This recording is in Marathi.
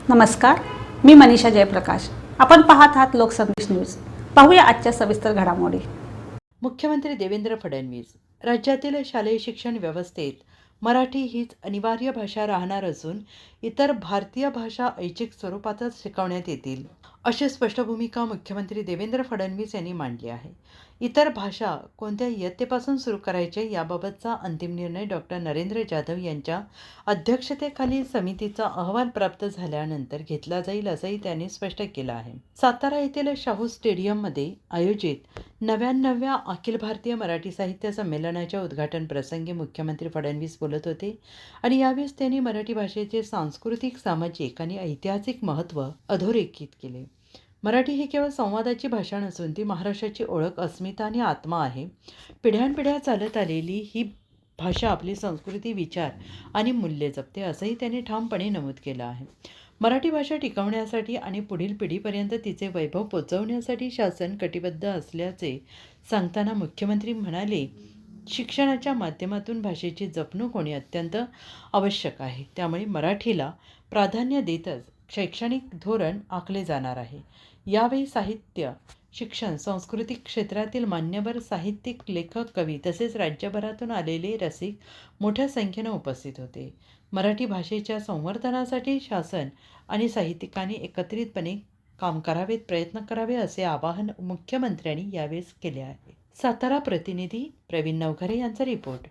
नमस्कार, मी मनीषा जयप्रकाश. आपण पाहत आहात लोकसंदेश न्यूज. पाहूया आजच्या सविस्तर घडामोडी. मुख्यमंत्री देवेंद्र फडणवीस. राज्यातील शालेय शिक्षण व्यवस्थेत मराठी हीच अनिवार्य भाषा राहणार असून इतर भारतीय भाषा ऐच्छिक स्वरूपातच शिकवण्यात येतील, अशी स्पष्ट भूमिका मुख्यमंत्री देवेंद्र फडणवीस यांनी मांडली आहे. इतर भाषा कोणत्या इयत्तेपासून सुरू करायचे याबाबतचा अंतिम निर्णय डॉक्टर नरेंद्र जाधव यांच्या अध्यक्षतेखालील समितीचा अहवाल प्राप्त झाल्यानंतर घेतला जाईल, असंही त्यांनी स्पष्ट केलं आहे. सातारा येथील शाहू स्टेडियममध्ये आयोजित 99व्या अखिल भारतीय मराठी साहित्य संमेलनाच्या उद्घाटन प्रसंगी मुख्यमंत्री फडणवीस बोलत होते आणि यावेळेस त्यांनी मराठी भाषेचे सांस्कृतिक, सामाजिक आणि ऐतिहासिक महत्त्व अधोरेखित केले. मराठी ही केवळ संवादाची भाषा नसून ती महाराष्ट्राची ओळख, अस्मिता आणि आत्मा आहे. पिढ्यानपिढ्या चालत आलेली ही भाषा आपली संस्कृती, विचार आणि मूल्ये जपते, असंही त्यांनी ठामपणे नमूद केलं आहे. मराठी भाषा टिकवण्यासाठी आणि पुढील पिढीपर्यंत तिचे वैभव पोचवण्यासाठी शासन कटिबद्ध असल्याचे सांगताना मुख्यमंत्री म्हणाले, शिक्षणाच्या माध्यमातून भाषेची जपणूक होणे अत्यंत आवश्यक आहे. त्यामुळे मराठीला प्राधान्य देतच शैक्षणिक धोरण आखले जाणार आहे. यावेळी साहित्य, शिक्षण, सांस्कृतिक क्षेत्रातील मान्यवर साहित्यिक, लेखक, कवी तसेच राज्यभरातून आलेले रसिक मोठ्या संख्येनं उपस्थित होते. मराठी भाषेच्या संवर्धनासाठी शासन आणि साहित्यिकांनी एकत्रितपणे काम करावेत, प्रयत्न करावे, असे आवाहन मुख्यमंत्र्यांनी यावेळेस केले आहे. सातारा प्रतिनिधी प्रवीण नवघरे यांचा रिपोर्ट.